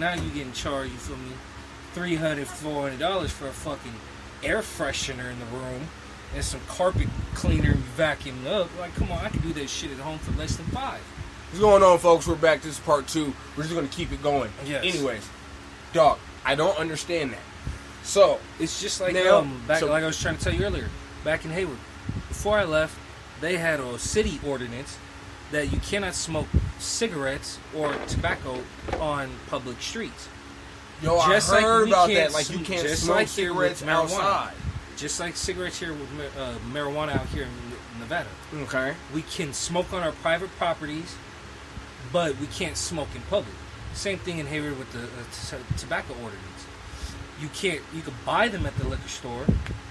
now you getting charged, you feel me, $300, $400 for a fucking air freshener in the room and some carpet cleaner vacuuming up. Like, come on, I can do that shit at home for less than $5. What's going on, folks? We're back. This is part 2. We're just going to keep it going. Yes. Anyways, dog, I don't understand that. So, it's just like, now, like I was trying to tell you earlier, back in Hayward, before I left, they had a city ordinance that you cannot smoke cigarettes or tobacco on public streets. Yo, just I heard like about that. Like, you can't smoke like cigarettes outside. Just like cigarettes here with marijuana out here in Nevada. Okay. We can smoke on our private properties, but we can't smoke in public. Same thing in Hayward with the tobacco ordinance. You can buy them at the liquor store,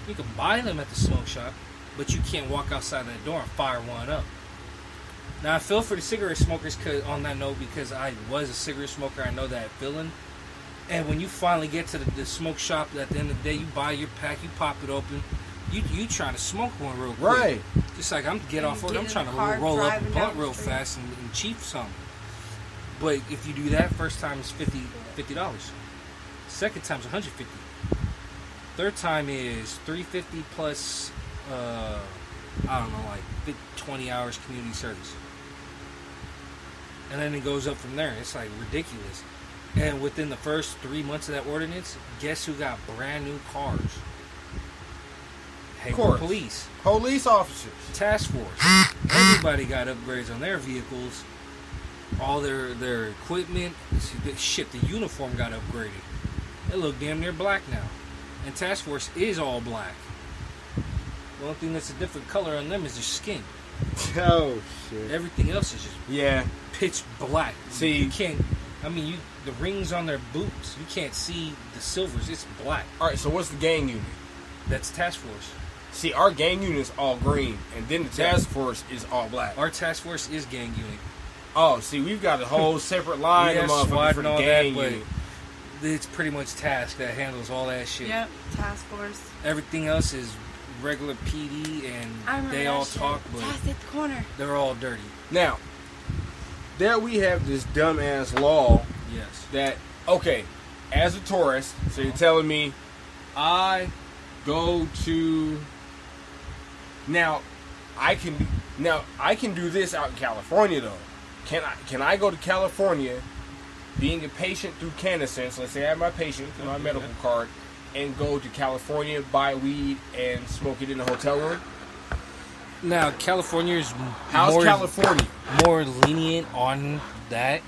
you can buy them at the smoke shop, but you can't walk outside that door and fire one up. Now I feel for the cigarette smokers on that note, because I was a cigarette smoker. I know that feeling. And when you finally get to the smoke shop, at the end of the day, you buy your pack, you pop it open, you trying to smoke one real quick. Right. Just like I'm get off work, I'm trying to roll up a blunt real fast and chief something. But if you do that, first time is $50. Second time is $150. Third time is $350 plus I don't know, like 20 hours community service. And then it goes up from there. It's like ridiculous. And within the first 3 months of that ordinance, guess who got brand new cars? Hayward Police. Police officers. Task force. Everybody got upgrades on their vehicles. All their equipment. Shit, the uniform got upgraded. It look damn near black now. And task force is all black. The only thing that's a different color on them is their skin. Oh, shit. Everything else is just pitch black. See, you can't. I mean, the rings on their boots, you can't see the silvers. It's black. All right, so what's the gang unit? That's task force. See, our gang unit is all green, and then the task force is all black. Our task force is gang unit. Oh, see, we've got a whole separate line of motherfuckers for the gang unit. It's pretty much task that handles all that shit. Yep, task force. Everything else is regular PD, and they all talk, but Task at the corner. They're all dirty. Now, there we have this dumbass law. Yes. That, okay, as a tourist, so you're telling me I go to... Now, I can do this out in California, though. Can I go to California, being a patient through CanaSense, let's say I have my patient through my medical card, and go to California, buy weed, and smoke it in a hotel room? Now, California is California more lenient on that,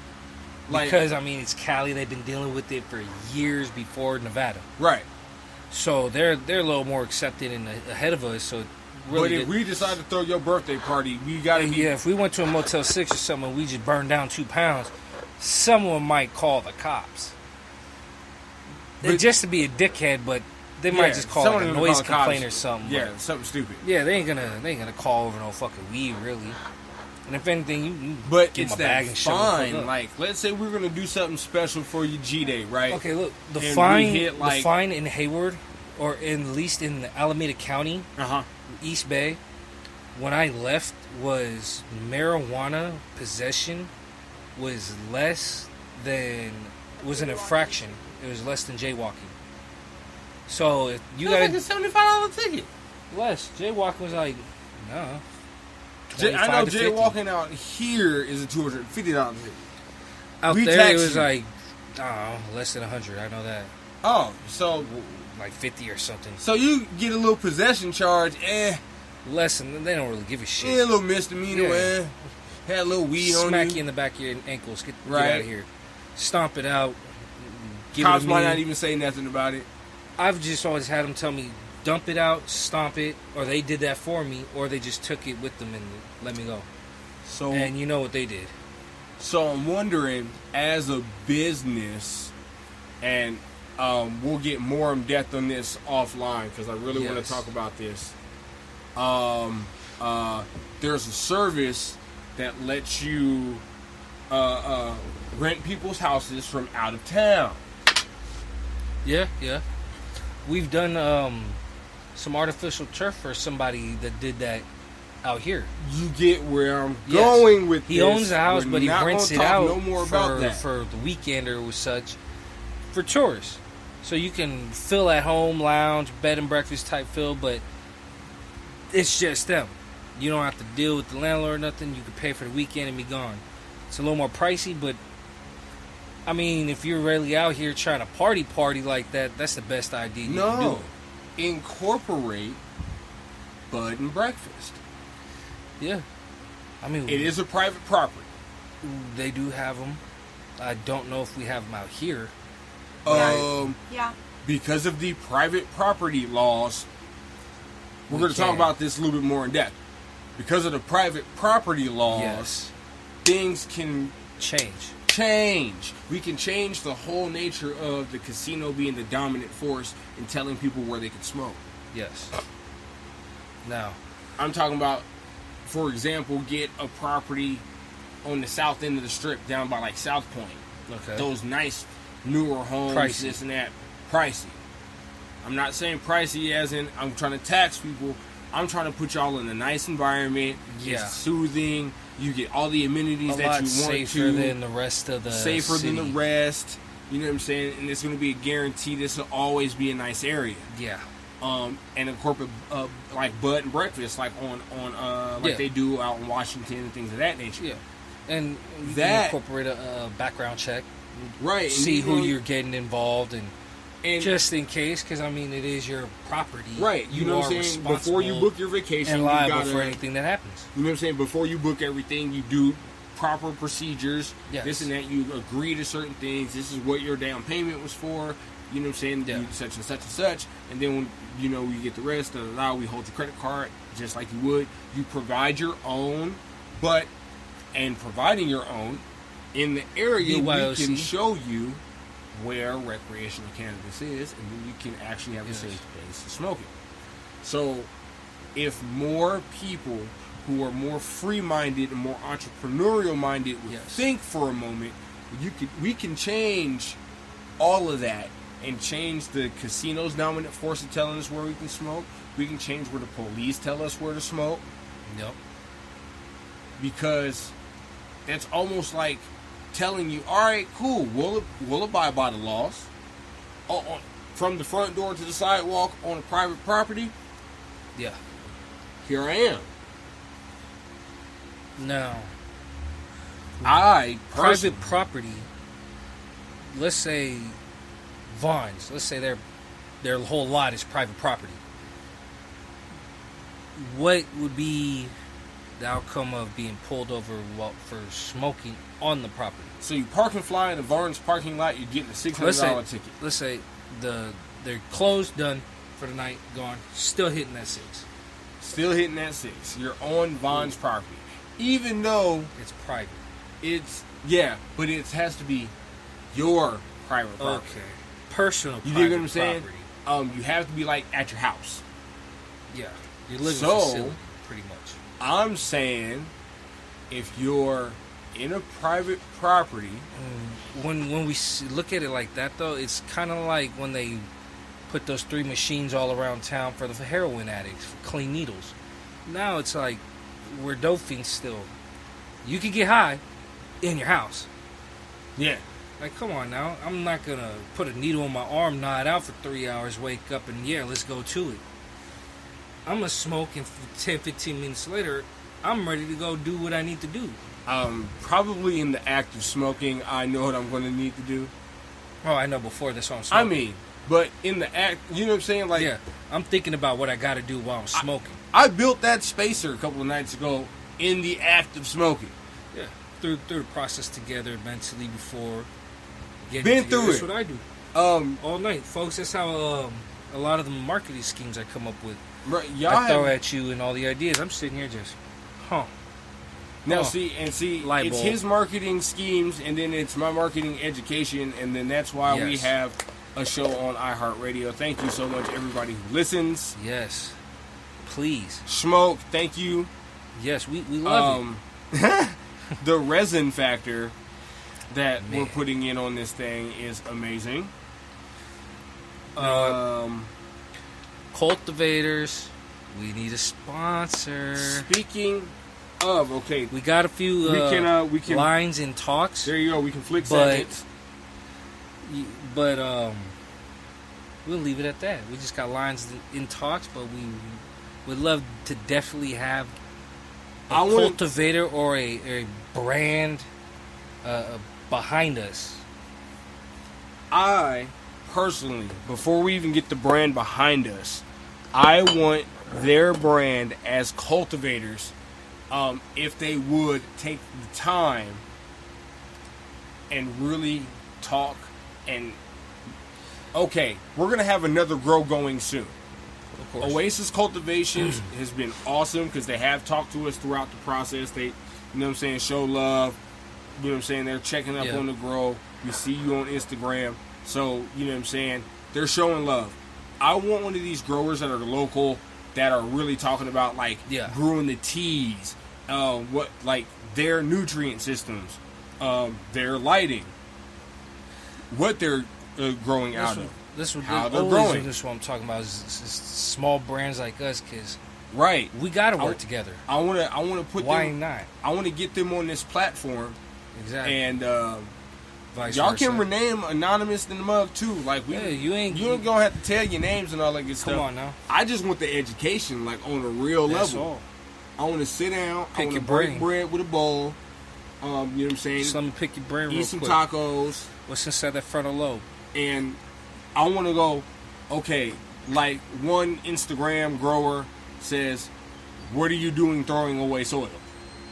like, because I mean it's Cali. They've been dealing with it for years before Nevada, right? So they're a little more accepted and ahead of us. So really, but if we decide to throw your birthday party, we gotta be... Yeah, if we went to a Motel 6 or something and we just burned down 2 pounds, someone might call the cops. Just to be a dickhead, but they might just call like a noise complaint or something. Yeah, something stupid. Yeah, they ain't gonna call over no fucking weed, really. And if anything, you but give it's them a bag and fine. Like, let's say we're gonna do something special for your G-Day, right? Okay, look, the and fine in Hayward, or at least in Alameda County, East Bay, when I left, was marijuana possession was an infraction. It was less than jaywalking. So if you got like a $75 ticket. Less. Jaywalking was like, no. I know jaywalking out here is a $250 ticket. Out there it was like, I don't know, less than 100. I know that. Oh, so like 50 or something. So you get a little possession charge, less than, they don't really give a shit. A little misdemeanor, had a little weed on you. Smack you in the back of your ankles. Get out of here. Stomp it out. Cops might not even say nothing about it. I've just always had them tell me, dump it out, stomp it, or they did that for me, or they just took it with them and let me go. So, and you know what they did. So I'm wondering, as a business, and we'll get more in depth on this offline because I really want to talk about this. There's a service that lets you rent people's houses from out of town. Yeah. We've done some artificial turf for somebody that did that out here. You get where I'm going with this. He owns the house, but he rents it out no more about that. for the weekend or such. for tourists. So you can feel at home, lounge, bed and breakfast type feel, but it's just them. You don't have to deal with the landlord or nothing. You can pay for the weekend and be gone. It's a little more pricey, but I mean, if you're really out here trying to party like that, that's the best idea you can do. Incorporate bed and breakfast. Yeah. I mean, it is a private property. They do have them. I don't know if we have them out here. Yeah. Because of the private property laws, we're going to talk about this a little bit more in depth. Because of the private property laws, things can change. We can change the whole nature of the casino being the dominant force in telling people where they can smoke. Yes. Now, I'm talking about, for example, get a property on the south end of the strip down by like South Point. Okay. Those nice newer homes, Pricey. this and that. Pricey. I'm not saying pricey as in I'm trying to tax people. I'm trying to put y'all in a nice environment. Yeah. It's soothing. You get all the amenities that you want safer than the rest of the safer city. than the rest. You know what I'm saying? And it's going to be a guarantee. This will always be a nice area. Yeah. And incorporate like bed and breakfast, like on they do out in Washington and things of that nature. Yeah. And you can incorporate a background check. Right. See who you're getting involved and just in case, because I mean, it is your property. Right. You know what I'm saying? Before you book your vacation, and liable for anything that happens. You know what I'm saying? Before you book everything, you do proper procedures. Yes. This and that. You agree to certain things. This is what your down payment was for. You know what I'm saying? Yeah. You such and such and such. And then when you get the rest, we hold your credit card just like you would. You provide your own, and providing your own in the area, we can show you where recreational cannabis is, and then you can actually have a safe place to smoke it. So, if more people who are more free-minded and more entrepreneurial-minded would think for a moment, we can change all of that and change the casino's dominant force of telling us where we can smoke. We can change where the police tell us where to smoke. Yep. Because that's almost like telling you, all right, cool, we'll abide by the laws. From the front door to the sidewalk on a private property. Yeah. Here I am. Now, private property. Let's say Vaughn's. Let's say their whole lot is private property. What would be the outcome of being pulled over for smoking on the property? So you park and fly in the Varn's parking lot, you're getting a $600 ticket. Let's say they're closed, done for the night, gone, still hitting that 6. Still hitting that 6. You're on Vaughn's property. Even though it's private. But it has to be your private property. Okay. Personal you private dig what I'm saying? Property. You have to be like at your house. Yeah. Your living facility, pretty much. I'm saying if you're in a private property, when we look at it like that, though, it's kind of like when they put those 3 machines all around town for the heroin addicts, for clean needles. Now it's like we're dope fiends still. You can get high in your house. Yeah. Like, come on now. I'm not going to put a needle in my arm, nod out for 3 hours, wake up, and let's go to it. I'm going to smoke, and 10, 15 minutes later, I'm ready to go do what I need to do. Probably in the act of smoking, I know what I'm going to need to do. Oh, I know before this I'm smoking. I mean, but in the act, you know what I'm saying? Like, yeah, I'm thinking about what I got to do while I'm smoking. I built that spacer a couple of nights ago in the act of smoking. Yeah, through the process together mentally before getting Been together. through That's it. what I do. All night, folks. That's how a lot of the marketing schemes I come up with. Right, I throw at you and all the ideas. I'm sitting here just, Now see, it's his marketing schemes, and then it's my marketing education, and then that's why we have a show on iHeartRadio. Thank you so much, everybody who listens. Yes, please. Smoke, thank you. Yes, we love it. The resin factor that we're putting in on this thing is amazing. Cultivators, we need a sponsor. Speaking of, okay, we got a few we can lines in talks. There you go. We can flick seconds. But we'll leave it at that. We just got lines in talks, but we would love to definitely have a cultivator or a brand behind us. I personally, before we even get the brand behind us, I want their brand as cultivators, if they would take the time and really talk. And okay, we're gonna have another grow going soon. Of course. Oasis Cultivations has been awesome because they have talked to us throughout the process. They, you know what I'm saying, show love. You know what I'm saying? They're checking up on the grow. We see you on Instagram. So, you know what I'm saying? They're showing love. I want one of these growers that are local, that are really talking about, like, brewing the teas, what, like, their nutrient systems, their lighting, what they're growing out of. How they're growing. This is what I'm talking about. Is small brands like us, because we got to work together. I want to put Why them. not? I want to get them on this platform. Exactly. And Vice y'all versa. can rename anonymous in the mug too. Like you ain't gonna have to tell your names and all that good stuff. Come on now. I just want the education, like on a real level. All. I want to sit down. I want to brain. break bread with a bowl. You know what I'm saying? Just let me pick your brain real Eat some quick. tacos. What's inside that frontal lobe? And I want to go. Okay, like one Instagram grower says, "What are you doing throwing away soil?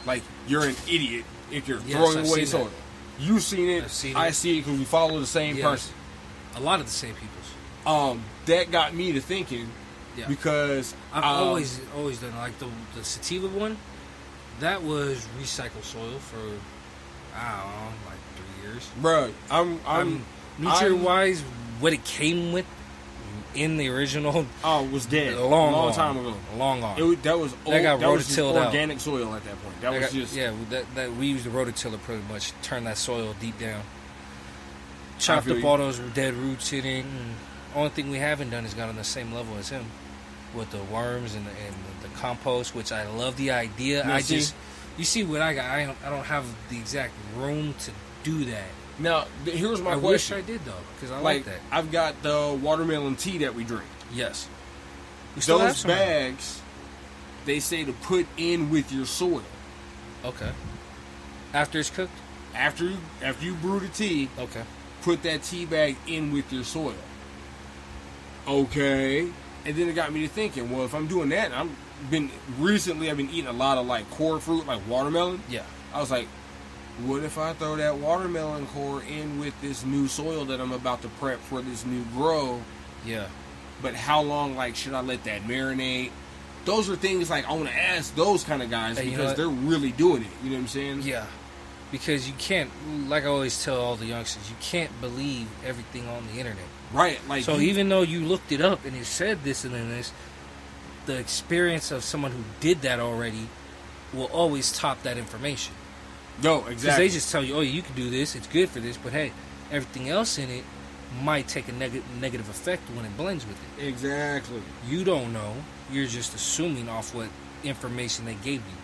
Like you're an idiot if you're throwing away soil." You've seen it. I see it because we follow the same person. A lot of the same peoples. That got me to thinking because I've always done like the sativa one. That was recycled soil for I don't know, like 3 years. Bro, I'm nutrient wise, what it came with in the original was dead a long time ago. Long gone. That was old, that was just rototilled organic soil at that point. That we used the rototiller pretty much, turn that soil deep down. Chopped up all those dead roots in it. And only thing we haven't done is got on the same level as him with the worms and the compost, which I love the idea. You see what I got. I don't have the exact room to do that. Now, here's my question. I wish I did, though, because I like that. I've got the watermelon tea that we drink. Yes. Those bags, they say to put in with your soil. Okay. After it's cooked? After you brew the tea, put that tea bag in with your soil. Okay. And then it got me to thinking, well, if I'm doing that, I've been eating a lot of, like, core fruit, like watermelon. Yeah. I was like, what if I throw that watermelon core in with this new soil that I'm about to prep for this new grow? Yeah. But how long, like, should I let that marinate? Those are things, like, I want to ask those kind of guys because they're really doing it. You know what I'm saying? Yeah. Because you can't, like I always tell all the youngsters, you can't believe everything on the internet. Right. Like, so even though you looked it up and it said this and then this, the experience of someone who did that already will always top that information. No, exactly. Because they just tell you, oh, you can do this, it's good for this, but hey, everything else in it might take a negative effect when it blends with it. Exactly. You don't know. You're just assuming off what information they gave you.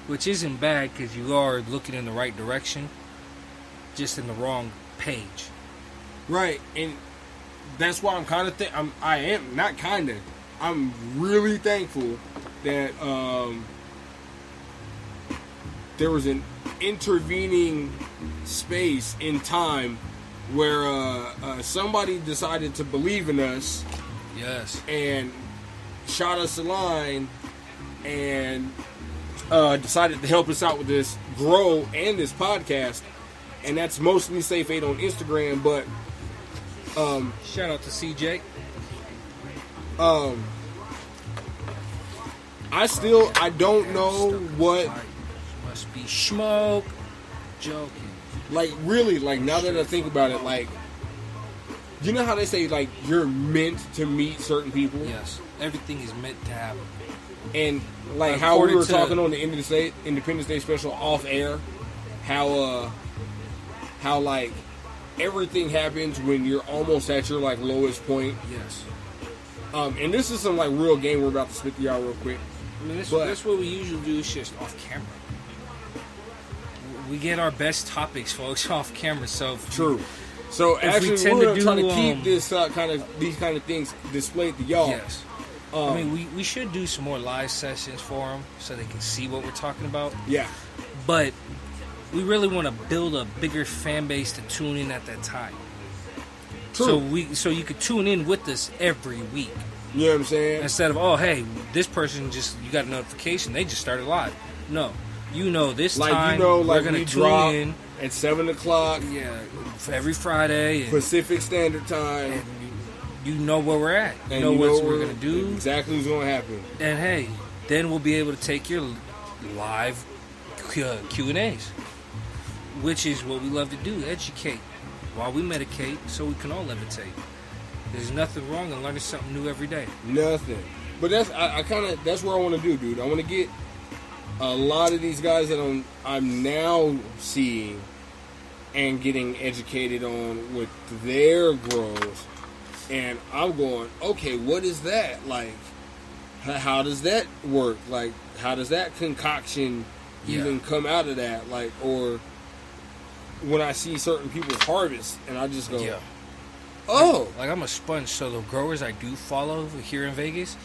Which isn't bad because you are looking in the right direction, just in the wrong page. Right, and that's why I'm kind of I'm really thankful that there was an intervening space in time where somebody decided to believe in us. Yes. And shot us a line and decided to help us out with this grow and this podcast. And that's mostly Safe 8 on Instagram, but shout out to CJ. I don't know what must be smoke. Joking. Like really, like now that I think about it, like you know how they say like you're meant to meet certain people? Yes. Everything is meant to happen. And like how we were talking on the Independence Day special off air, how like everything happens when you're almost at your like lowest point. Yes. And this is some like real game we're about to spit to y'all real quick. I mean, that's what we usually do. Is just off camera. We get our best topics, folks, off camera. So true. So If we actually, tend we're to trying to do, keep these kind of things displayed to y'all. Yes. I mean, we should do some more live sessions for them so they can see what we're talking about. Yeah. But we really want to build a bigger fan base to tune in at that time. True. So you could tune in with us every week. You know what I'm saying? Instead of, oh, hey, this person you got a notification, they just started live. No. This like, time, like we're going we to tune drop in. at 7 o'clock. Yeah, for every Friday. And, Pacific Standard Time. and you know where we're at. You And know what we're where- going to do. Exactly what's going to happen. And, hey, then we'll be able to take your live Q&As, which is what we love to do, educate while we medicate so we can all levitate. There's nothing wrong in learning something new every day. Nothing. But that's that's what I want to do, dude. I want to get a lot of these guys that I'm now seeing and getting educated on with their growth, and I'm going, okay, what is that like? How does that work? Like, how does that concoction even come out of that? Like, or when I see certain people's harvest, and I just go, oh, like I'm a sponge. So the growers I do follow here in Vegas,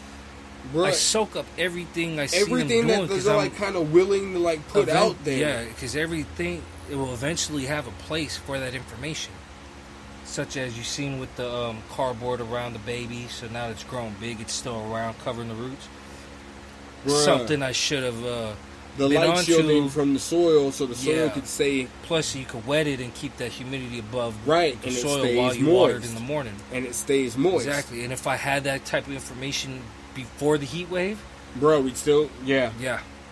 bro, I soak up everything I see them everything doing. that they're like kind of willing to like put out there. Yeah, because everything, it will eventually have a place for that information. Such as you've seen with the cardboard around the baby, so now it's grown big, it's still around covering the roots. Bruh. Something I should have The been light onto. shielding from the soil, so the soil Yeah. could stay Plus, you could wet it and keep that humidity above right, the and it soil stays while you moist. watered in the morning. And it stays moist. Exactly. And if I had that type of information before the heat wave, Bro, we'd still, yeah,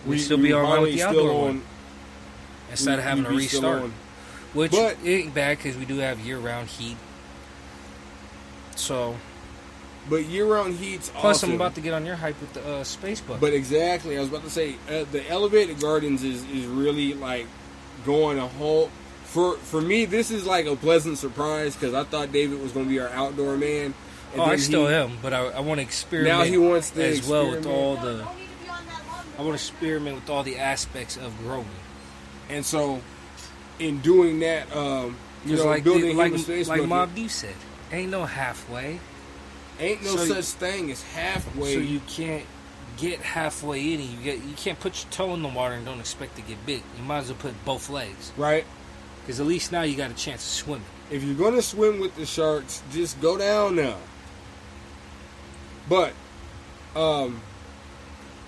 we'd still be all right with the still outdoor one. Instead of having to we'd be still restart. on. Which But- ain't bad because we do have year-round heat. So, But year-round heat's plus awesome. I'm about to get on your hype with the space book. But exactly, I was about to say, the elevated gardens is really like going a whole. For me, this is like a pleasant surprise because I thought David was going to be our outdoor man. And I then still am, but I want to experiment. Now he wants to as well with experiment. all the. I want to experiment with all the aspects of growing. And so, in doing that, you know, like building like human space like bucket, Mob Deep said, ain't no halfway. ain't no so such thing as halfway. So you can't get halfway in, and you can't put your toe in the water and don't expect to get bit. You might as well put both legs, right? because at least now you got a chance of swimming. If you're going to swim with the sharks, just go down now. But, I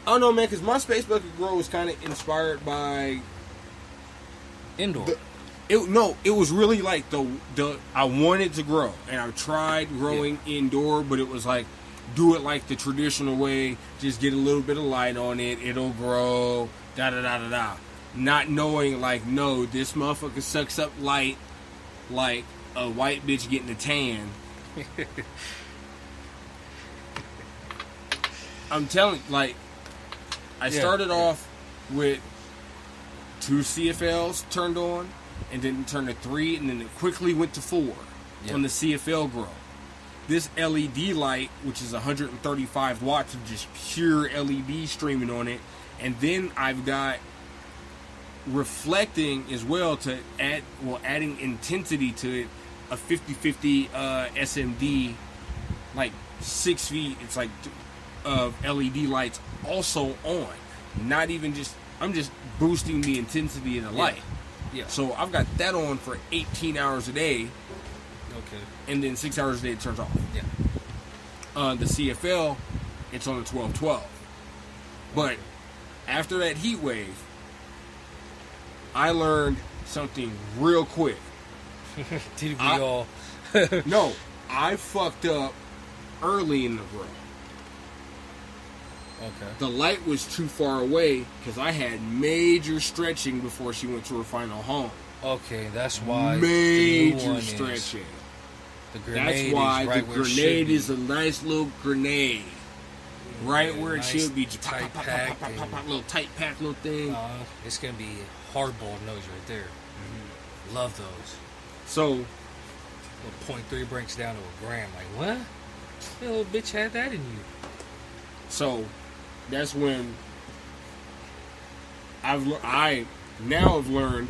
don't know, man, because my space bucket grow was kind of inspired by Indoor. it was really like the I wanted to grow, and I tried growing indoor, but it was like do it like the traditional way, just get a little bit of light on it, it'll grow, da da da da da. Not knowing, like, no, this motherfucker sucks up light like a white bitch getting a tan. I'm telling you, like, I started off with 2 CFLs turned on, and then turned to 3, and then it quickly went to 4 on the CFL grow. This LED light, which is 135 watts of just pure LED streaming on it, and then I've got reflecting as well to adding intensity to it, a 50-50 SMD, like 6 feet. It's like of LED lights also on. Not even just, I'm just boosting the intensity of the light. Yeah. So I've got that on for 18 hours a day, Okay. and then 6 hours a day it turns off. Yeah. The CFL, it's on the 12-12. But after that heat wave, I learned something real quick. Did we all? No, I fucked up early in the grow. Okay. The light was too far away because I had major stretching before she went to her final home. Okay, that's why the Major new one stretching. Is, the grenade That's why is right the where it should grenade be. is a nice little grenade. Right Yeah, where it nice should be. Just tight pop, pack pop, and- little tight pack, little thing. It's gonna be hardball nose right there. Mm-hmm. Love those. So, Little 0.3 breaks down to a gram. Like what? That little bitch had that in you. so that's when I now have learned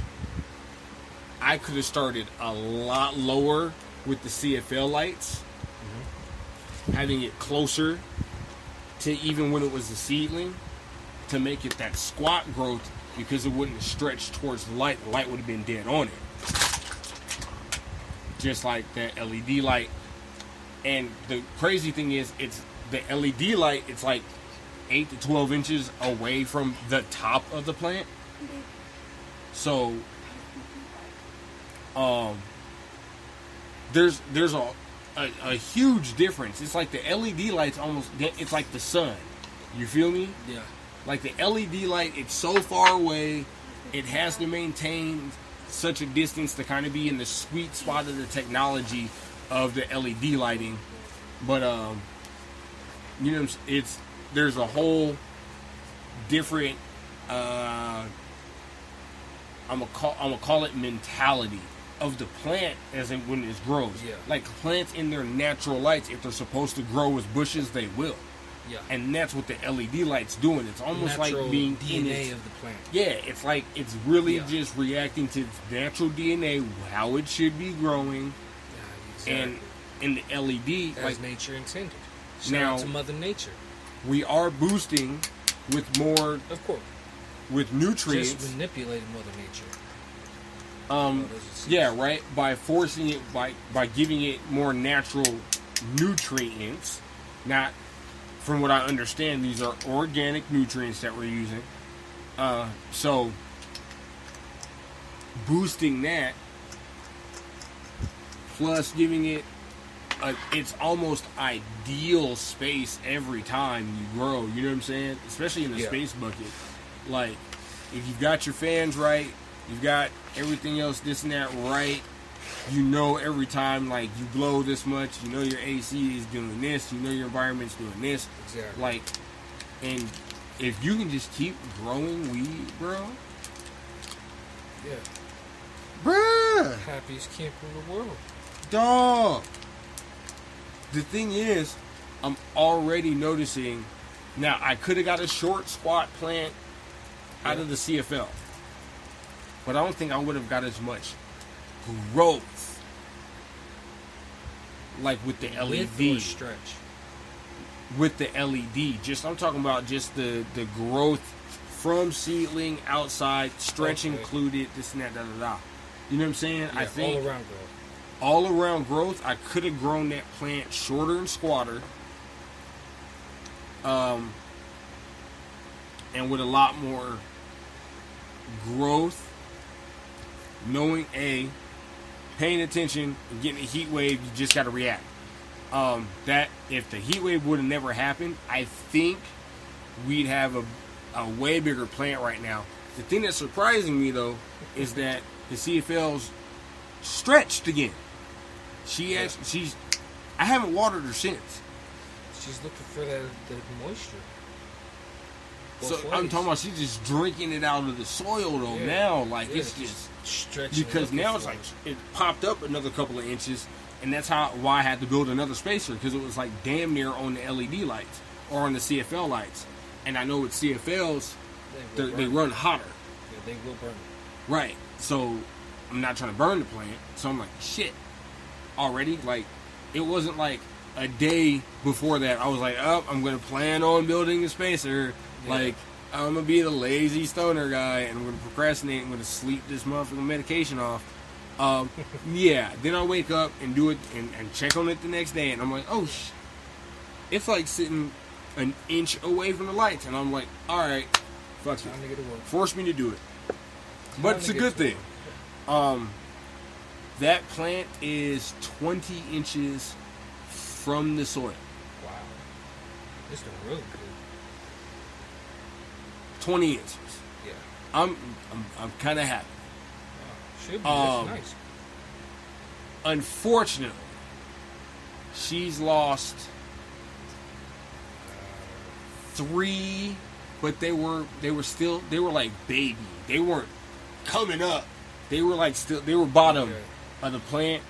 I could have started a lot lower with the CFL lights, having it closer to even when it was a seedling, to make it that squat growth, because it wouldn't have stretched towards the light. The light would have been dead on it. Just like that LED light. And the crazy thing is, it's the LED light, it's like 8 to 12 inches away from the top of the plant. So, there's a huge difference. It's like the LED light's almost, it's like the sun. You feel me? Yeah. Like the LED light, it's so far away, it has to maintain such a distance to kind of be in the sweet spot of the technology of the LED lighting. But you know, there's a whole different I'm gonna call it mentality of the plant as in when it grows. Yeah. Like plants in their natural lights, if they're supposed to grow as bushes, they will. Yeah. And that's what the LED light's doing. It's almost Natural like being in DNA its, of the plant. yeah, it's like it's really Yeah. just reacting to its natural DNA, how it should be growing. Yeah, exactly. And in the LED, as like nature intended. Shout now, out to Mother Nature. we are boosting with more, Of course. with nutrients. Just manipulating Mother Nature. Yeah, right. By forcing it, by giving it more natural nutrients. Not, from what I understand, these are organic nutrients that we're using. So boosting that, plus giving it it's almost ideal space every time you grow. You know what I'm saying? Especially in the space bucket. Like, if you've got your fans right, you've got everything else, this and that right, you know every time, like, you blow this much, you know your AC is doing this, you know your environment's doing this. Exactly. Like, and if you can just keep growing weed, bro. Yeah. Bruh! Happiest camper in the world. Dog! The thing is, I'm already noticing, now I could have got a short squat plant out of the CFL, but I don't think I would have got as much growth like with the Width LED. or stretch. With the LED, just I'm talking about just the growth from seedling outside, stretch included, this and that, da da da. You know what I'm saying? Yeah, I think all around growth. all around growth, I could have grown that plant shorter and squatter, and with a lot more growth, knowing paying attention and getting a heat wave, you just got to react. That if the heat wave would have never happened, I think we'd have a way bigger plant right now. The thing that's surprising me though is that the CFL's stretched again. I haven't watered her since. She's looking for the moisture. So I'm talking about she's just drinking it out of the soil though now. Like it's just stretching. because now it's like it popped up another couple of inches, and that's why I had to build another spacer, because it was like damn near on the LED lights or on the CFL lights. And I know with CFLs they run hotter. Yeah, they will burn. Right. So I'm not trying to burn the plant. So I'm like, shit. Already, like, it wasn't like a day before that I was like, oh, I'm going to plan on building a spacer. Yeah. Like, I'm going to be the lazy stoner guy, and I'm going to procrastinate. I'm going to sleep this motherfucking medication off. Yeah. Then I wake up and do it and check on it the next day, and I'm like, oh, it's like sitting an inch away from the lights. And I'm like, all right, fuck it. Force me to do it. But it's a good thing. That plant is 20 inches from the soil. Wow. It's been really good. 20 inches. Yeah. I'm kind of happy. Wow. Should be. That's nice. Unfortunately, she's lost 3, but they were like baby. They weren't coming up. They were like they were bottom of the plant,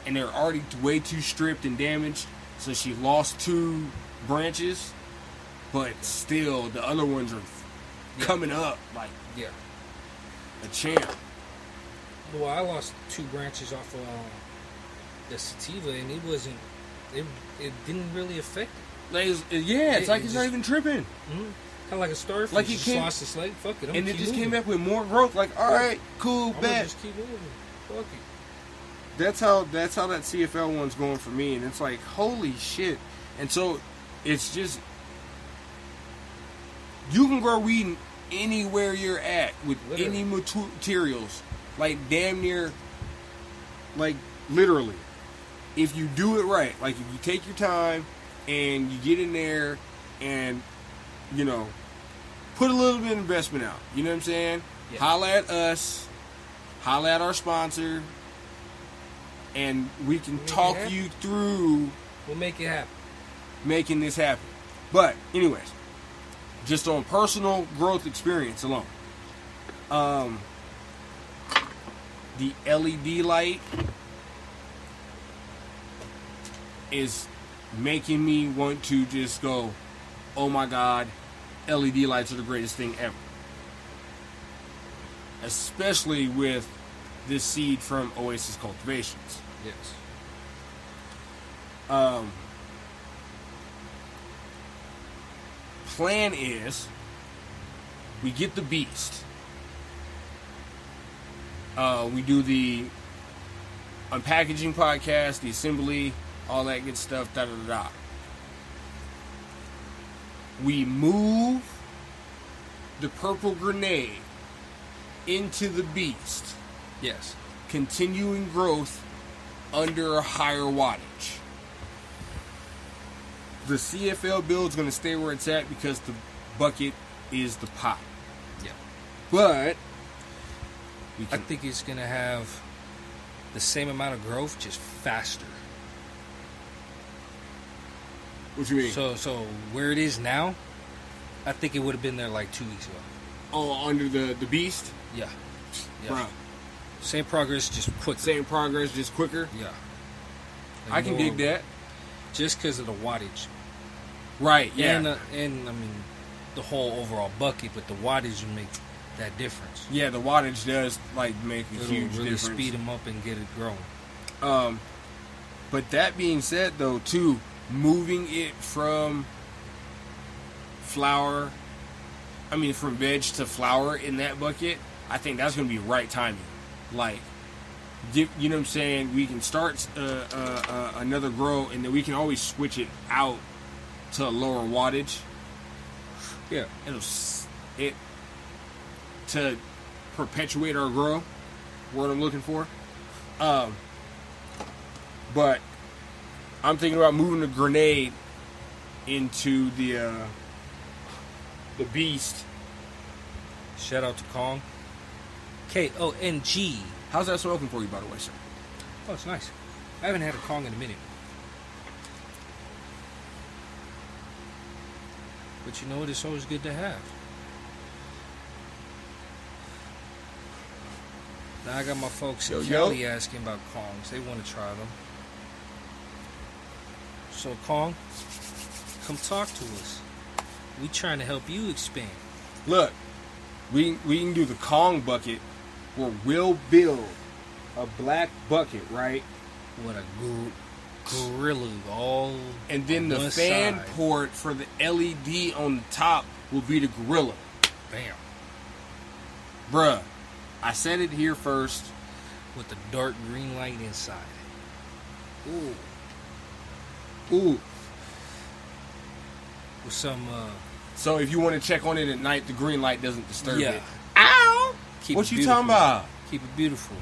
and they're already way too stripped and damaged. So she lost 2 branches, but still the other ones are coming up like a champ. Well, I lost 2 branches off of the sativa, and it wasn't. It didn't really affect it. Like, it's like it's not even tripping. Mm-hmm. Kind of like a starfish. Like just lost its leg. Fuck it. And it just came back with more growth. Like, all right, cool, bet. Just keep moving. Fuck it. That's how that CFL one's going for me, and it's like, holy shit. And so it's just, you can grow weed anywhere you're at with any materials, like damn near, like literally, if you do it right. Like if you take your time and you get in there and, you know, put a little bit of investment out, you know what I'm saying? Yeah. Holla at us, holla at our sponsor, and we can talk you through. We'll make it happen. Making this happen. But anyways, just on personal growth experience alone, the LED light is making me want to just go, oh my god, LED lights are the greatest thing ever. Especially with this seed from Oasis Cultivations. Yes. Plan is we get the beast. We do the unpackaging podcast, the assembly, all that good stuff, da da da da. We move the purple grenade into the beast. Yes. Continuing growth under a higher wattage. The CFL build is going to stay where it's at because the bucket is the pot. Yeah. But I think it's going to have the same amount of growth, just faster. What you mean? So where it is now, I think it would have been there like 2 weeks ago. Oh, under the beast? Yeah. Bro. Same progress, just quicker. Same progress, just quicker? Yeah. Like I can dig that. Just because of the wattage. Right, yeah. And I mean, the whole overall bucket, but the wattage will make that difference. Yeah, the wattage does like make a huge really difference. Speed them up and get it growing. But that being said, though, too, moving it from from veg to flower in that bucket, I think that's going to be right timing. Like, you know what I'm saying? We can start another grow, and then we can always switch it out to a lower wattage. Yeah, to perpetuate our grow. What I'm looking for. But I'm thinking about moving the grenade into the beast. Shout out to Kong. Kong. How's that smoking for you, by the way, sir? Oh, it's nice. I haven't had a Kong in a minute. But you know what? It's always good to have. Now I got my folks in Cali asking about Kongs. They want to try them. So Kong, come talk to us. We trying to help you expand. Look, we can do the Kong bucket where we'll build a black bucket, right? With a gorilla all and then the fan side. port for the LED on the top will be the gorilla. Bam. Bruh, I said it here first. With the dark green light inside. Ooh. With some so if you want to check on it at night, the green light doesn't disturb it. Ow! What you talking about? Keep it beautiful.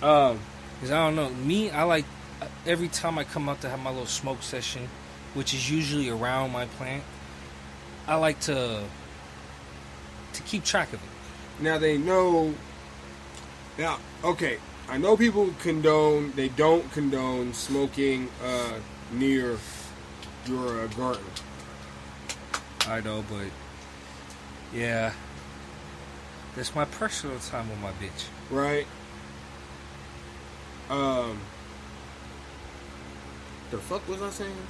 Because I don't know. Me, I like every time I come out to have my little smoke session, which is usually around my plant, I like to keep track of it. Now they know. Now, okay, I know people they don't condone smoking near your garden. I know, but yeah, that's my personal time with my bitch. Right. The fuck was I saying?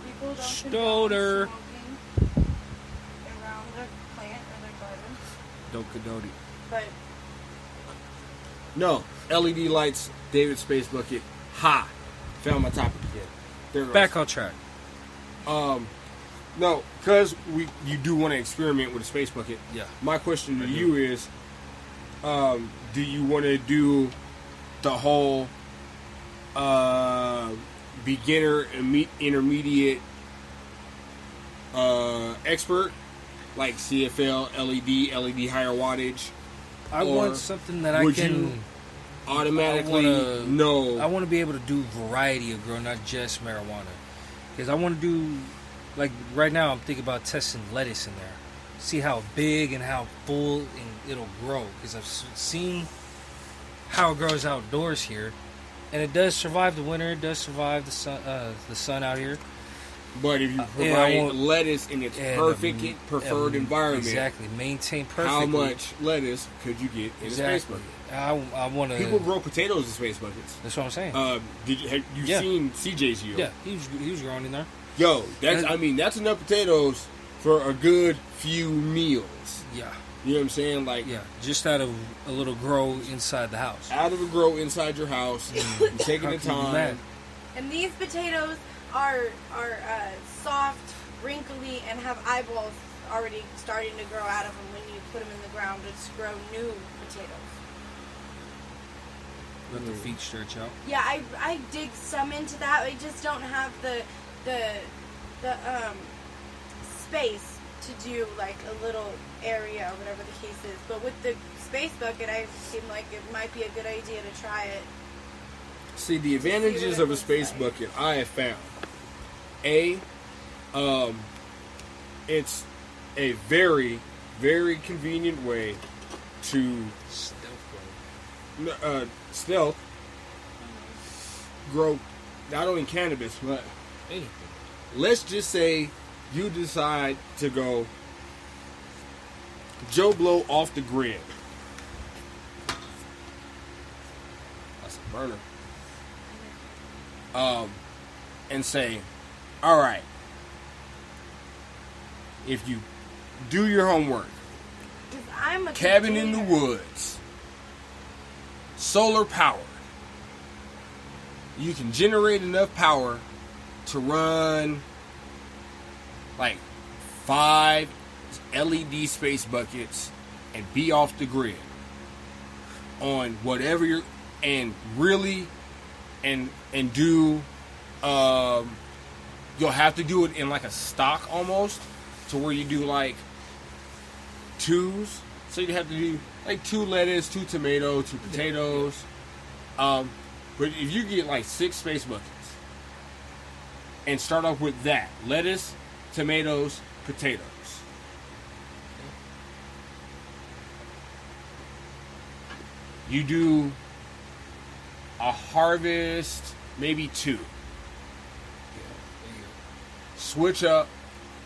People don't Stoner. condone smoking around the plant or the garden. Don't condone it. But No, LED lights, David Space Bucket. Ha! Found my topic again. There it goes. Back on track. No, because you do want to experiment with a space bucket. Yeah. My question to you is, do you want to do the whole beginner, intermediate, expert, like CFL, LED higher wattage? I Or want something that I would can you automatically I want to be able to do variety of grow, not just marijuana. Because I want to do, like right now, I'm thinking about testing lettuce in there, see how big and how full and it'll grow. Because I've seen how it grows outdoors here, and it does survive the winter. It does survive the sun out here. But if you provide lettuce in its preferred environment, exactly, maintain perfectly. how much lettuce could you get in a space bucket? I want to. People grow potatoes in space buckets. That's what I'm saying. Have you seen CJ's yield? Yeah, he was growing in there. Yo, that's enough potatoes for a good few meals. Yeah. You know what I'm saying? Like, yeah, just out of a little grow inside the house. Out of a grow inside your house, you're taking the time. And these potatoes are soft, wrinkly, and have eyeballs already starting to grow out of them when you put them in the ground to grow new potatoes. Let the feet stretch out. Yeah, I dig some into that. I just don't have the space to do like a little area or whatever the case is. But with the space bucket, I seem like it might be a good idea to try it. See, the advantages of a space bucket I have found. It's a very, very convenient way to stealth grow not only cannabis but anything. Let's just say you decide to go Joe Blow off the grid. That's a burner. And say, all right, if you do your homework, I'm a cabin in the woods, solar powered, you can generate enough power to run like 5 LED space buckets and be off the grid on whatever you're and do you'll have to do it in like a stock almost to where you do like 2s, so you have to do like 2 lettuce, 2 tomato, 2 potatoes. But if you get like 6 space buckets and start off with that lettuce, tomatoes, potatoes, you do a harvest, maybe 2. Switch up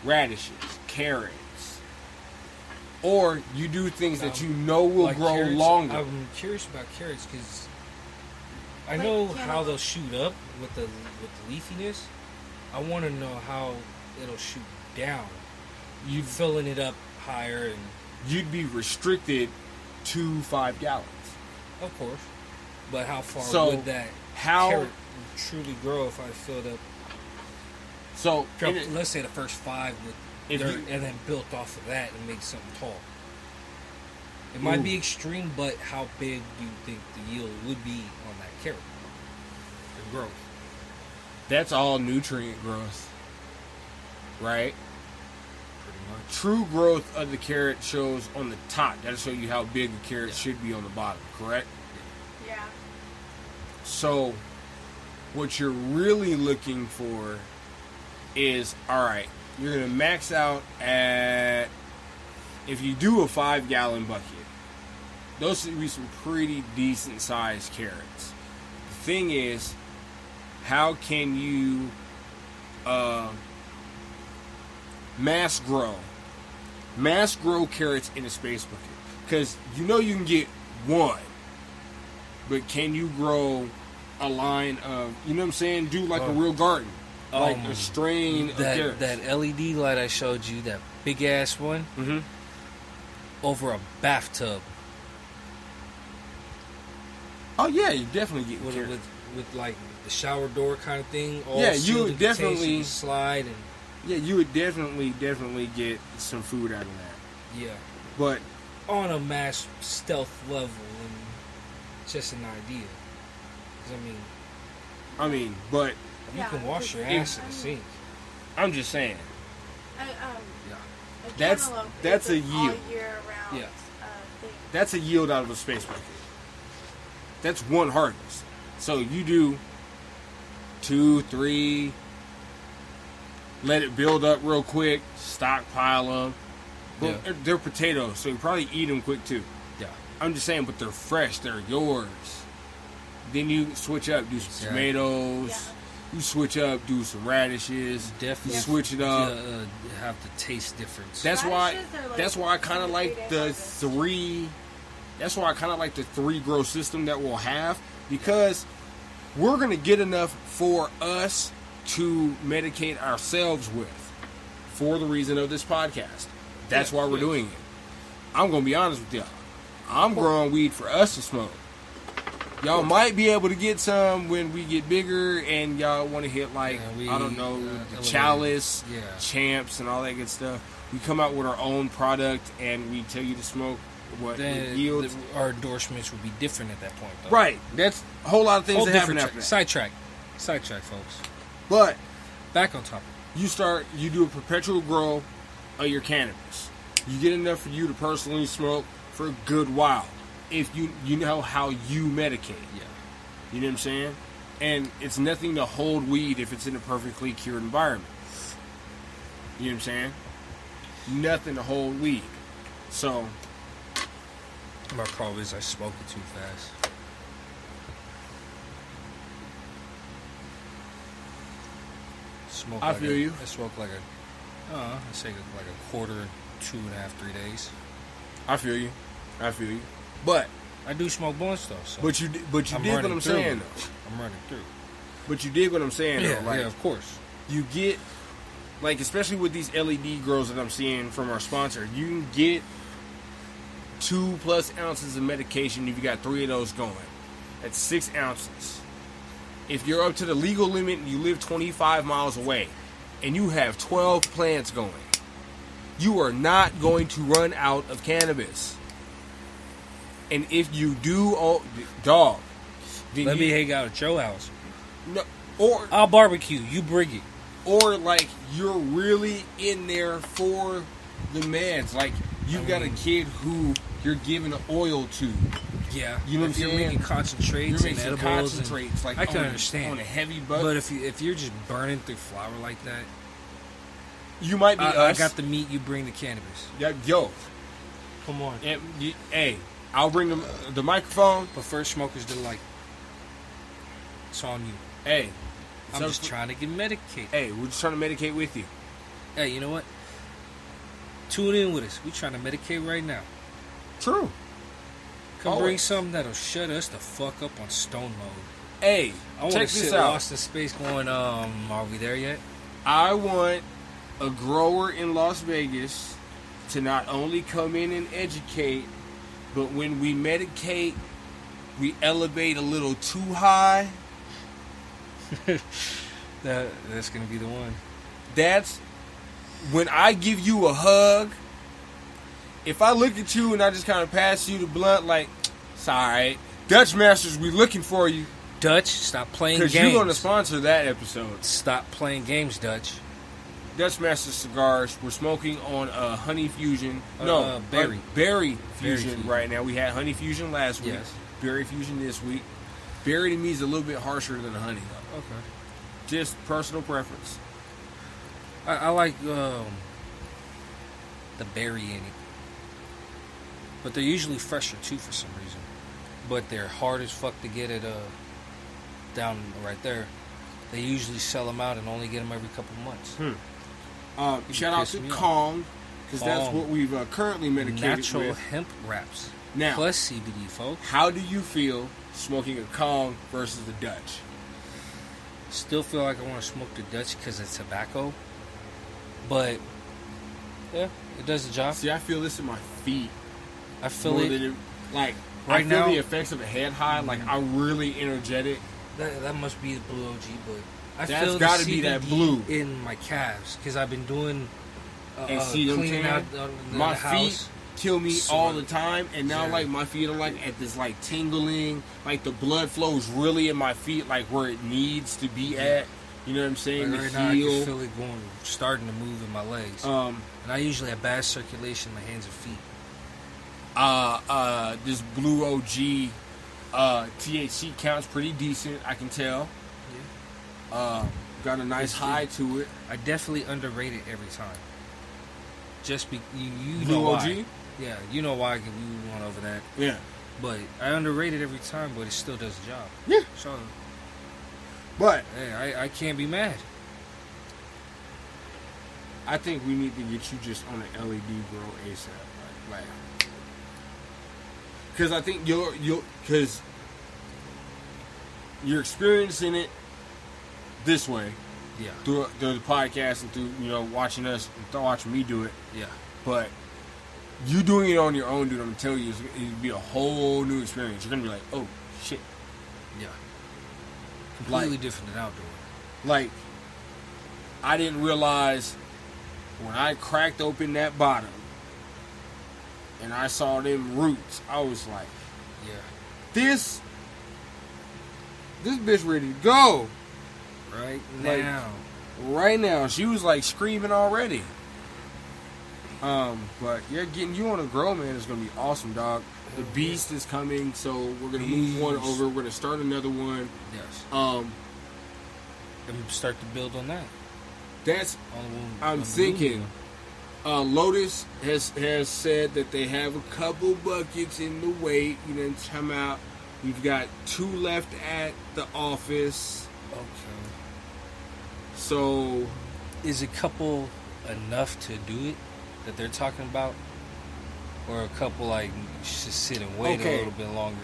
radishes, carrots, or you do things that you know will like grow carrots, longer. I'm curious about carrots because I know how they'll shoot up with the leafiness. I want to know how it'll shoot down. You filling it up higher, and you'd be restricted to 5 gallons. Of course, but how far would that carrot truly grow if I filled up? So let's say the first 5 with dirt, and then built off of that and make something tall. It might be extreme, but how big do you think the yield would be on that carrot? The growth. That's all nutrient growth, right? Pretty much. True growth of the carrot shows on the top. That'll show you how big the carrot should be on the bottom, correct? Yeah. So, what you're really looking for is, alright, you're going to max out at, if you do a 5-gallon bucket, those should be some pretty decent sized carrots. The thing is, how can you mass grow carrots in a space bucket? Because you know you can get 1, but can you grow a line of, you know what I'm saying, do like a real garden, like a strain of carrots. That LED light I showed you, that big ass one, Oh yeah, you definitely get with like the shower door kind of thing. All Yeah, you sealed would in containers, definitely- you can slide and Yeah, you would definitely get some food out of that. yeah, But on a mass stealth level, and just an idea. 'Cause I mean, but you Yeah, can wash your because ass in the sink. I'm just saying. Yeah. A That's- cantaloupe that's is a an yield. all year round Yeah. thing. That's a yield out of a space bucket. That's one harvest. So you do 2, 3, let it build up real quick, stockpile them. Well, Yeah. they're potatoes, so you probably eat them quick too. Yeah. I'm just saying, but they're fresh, they're yours. Then you switch up, do some Yeah. tomatoes. Yeah. You switch up, do some radishes. Definitely switch it up. have the taste difference. That's why. Radishes are like That's why I kind of 2 to 3 like day the harvest. 3. That's why I kind of like the 3 grow system that we'll have, because we're gonna get enough for us to medicate ourselves with, for the reason of this podcast. That's why we're doing it. I'm gonna be honest with y'all. I'm growing weed for us to smoke. Y'all might be able to get some when we get bigger and y'all want to hit like, Yeah, I don't know, the elevated. Chalice, Yeah. Champs, and all that good stuff. We come out with our own product and we tell you to smoke what it Then yields. our endorsements would be different at that point, though. Right. That's a whole lot of things Whole that happen different after track. that. Sidetrack, folks. But Back on topic. you do a perpetual grow of your cannabis. You get enough for you to personally smoke for a good while. If you know how you medicate. Yeah. You know what I'm saying? And it's nothing to hold weed if it's in a perfectly cured environment. You know what I'm saying? Nothing to hold weed. So, My problem is I smoke it too fast. Smoke. I feel you. I smoke like I say like a quarter, 2.5, 3 days. I feel you. But I do smoke blunts though. So you dig what running I'm through saying it. though. I'm running through. But you dig what I'm saying Yeah, though. Like, yeah, of course. you get, like, especially with these LED grows that I'm seeing from our sponsor, you can get 2+ ounces of medication if you got 3 of those going. That's 6 ounces. If you're up to the legal limit and you live 25 miles away and you have 12 plants going, you are not going to run out of cannabis. And if you do, dog, then Let me hang out at your house. no, or I'll barbecue. You bring it. or like you're really in there for the meds. Like you've got a kid who you're giving oil to. Yeah, You know what if I'm you're saying? making concentrates You're and making edibles, concentrates, and like, I can on- understand on a heavy butt. But if you're just burning through flour like that, You might be I us. got the meat. You bring the cannabis. Yeah, yo, Come on. hey, I'll bring the microphone. But first, smokers delight. It's on you. Hey, I'm so- just trying to get medicated. Hey, we're just trying to medicate with you. Hey, you know what? Tune in with us. We trying to medicate right now. True. Come bring Always. something that'll shut us the fuck up on stone mode. Hey, I want check to this sit out. lost in space going, are we there yet? I want a grower in Las Vegas to not only come in and educate, but when we medicate, we elevate a little too high. That's going to be the one. That's when I give you a hug. If I look at you and I just kind of pass you the blunt, like, it's alright. Dutch Masters, we looking for you. Dutch, stop playing Because games. you're going to sponsor that episode. Stop playing games, Dutch. Dutch Masters Cigars, we're smoking on a Honey Fusion. Berry. Berry Fusion Fusion. right now. We had Honey Fusion last week. Yes. Berry Fusion this week. Berry to me is a little bit harsher than a honey, though. Okay. Just personal preference. I like the berry in it. But they're usually fresher, too, for some reason. But they're hard as fuck to get it down right there. They usually sell them out and only get them every couple months. Shout out piss to me off. Kong, because that's Kong. what we've currently medicated Natural with. hemp wraps. Now, Plus CBD, folks. how do you feel smoking a Kong versus the Dutch? Still feel like I want to smoke the Dutch because it's tobacco. But, yeah, it does the job. See, I feel this in my feet. I feel more it. than like, Right I feel now, the effects of a head high. Like I'm really energetic. that must be the blue OG, but I That's feel gotta the be that CBD blue. in my calves because I've been doing And see them cleaning out my the feet house. kill me So- all the time, and now Yeah. like my feet are like at this like tingling, like the blood flows really in my feet, like where it needs to be at. You know what I'm saying? Like to right now, I heal. can feel it starting to move in my legs. And I usually have bad circulation in my hands and feet. This blue OG THC count's pretty decent, I can tell. Got a nice It's high to it. I definitely underrate it every time. Just you Blue know why. OG? Yeah, you know why we went over that. Yeah. But I underrate it every time, but it still does the job. Yeah. So, But hey, I can't be mad. I think we need to get you just on an LED, bro, ASAP. Like, because I think because you're experiencing it this way Yeah. through the podcast and through watching us and watching me do it. Yeah. But you doing it on your own, dude, I'm gonna tell you, it'd be a whole new experience. You're gonna be like, oh shit, Yeah. Completely Like- different than outdoor. like I didn't realize when I cracked open that bottom and I saw them roots, I was like, Yeah. this bitch ready to go Right Like- now. right now. She was like screaming already. But yeah, getting you on a grow, man, is gonna be awesome, dog. The beast is coming, so we're gonna move one Beast. over. We're gonna start another one. Yes. And start to build on that. that's On I'm the thinking. Lotus has said that they have a couple buckets in the wait. You know, come out. We've got 2 left at the office. Okay. So Is a couple enough to do it that they're talking about? Or a couple like just sit and wait Okay. a little bit longer?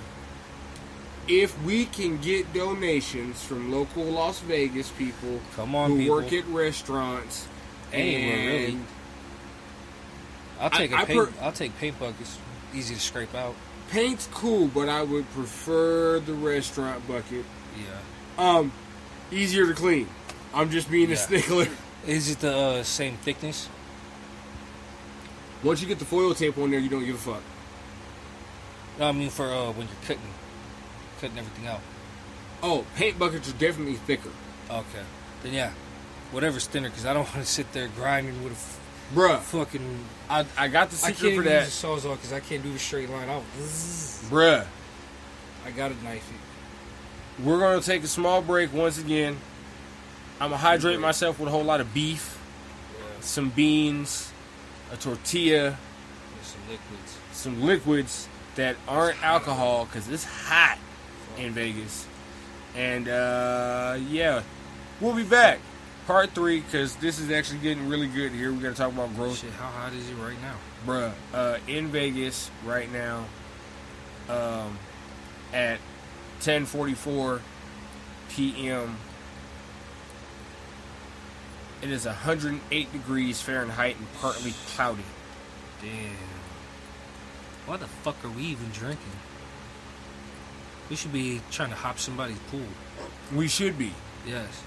if we can get donations from local Las Vegas people Come on, who people. work at restaurants, Anywhere, really. and I'll take paint buckets. Easy to scrape out. paint's cool, but I would prefer the restaurant bucket. Yeah. Easier to clean. I'm just being a Yeah. stickler. Is it the same thickness? Once you get the foil tape on there, you don't give a fuck. No, I mean for when you're cutting everything out. Oh, paint buckets are definitely thicker. Okay. Then yeah, whatever's thinner, because I don't want to sit there grinding with a Bruh, fucking. I got the I secret can't for even that. use the sawzall because I can't do the straight line. Bruh, I gotta knife it. we're going to take a small break once again. I'm going to hydrate myself with a whole lot of beef, Yeah. some beans, a tortilla, And some liquids. some liquids that aren't alcohol because it's hot in Vegas. And yeah, we'll be back. Part 3, because this is actually getting really good here. We got to talk about growth. Shit, how hot is it right now? Bruh, in Vegas right now, at 10:44 p.m., it is 108 degrees Fahrenheit and partly cloudy. Damn. Why the fuck are we even drinking? We should be trying to hop somebody's pool. We should be. Yes.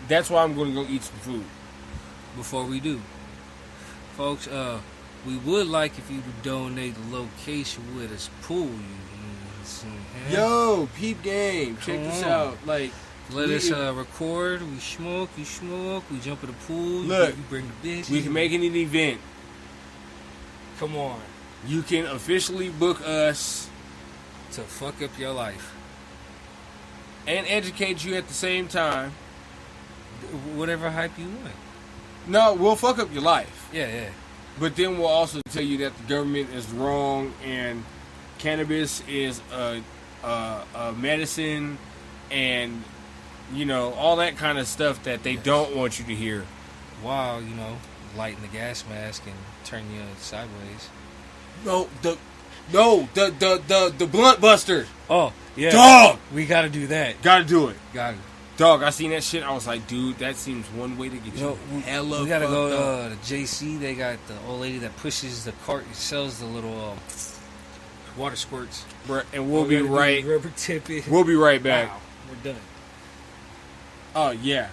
That's why I'm going to go eat some food. Before we do. Folks, we would like if you would donate the location with us pool. Yo, peep game, check this Come on. out. Like, Let we- us record. We smoke. You smoke. We jump in the pool. Look, you bring the bitch. we can make it an event. Come on. You can officially book us To fuck up your life. and educate you at the same time. Whatever hype you want. No, we'll fuck up your life. Yeah, yeah. But then we'll also tell you that the government is wrong and cannabis is a medicine and, all that kind of stuff that they don't want you to hear. While, lighting the gas mask and turn you sideways. No, the blunt buster. Oh, yeah. Dog! We gotta do that. Gotta do it. Gotta. Dog, I seen that shit. I was like, dude, that seems one way to get you hella We gotta fucked go up. to JC. They got the old lady that pushes the cart and sells the little Water squirts. And we'll All we be gotta do is right. Rubber tip it. We'll be right back. Wow, we're done. Oh yeah.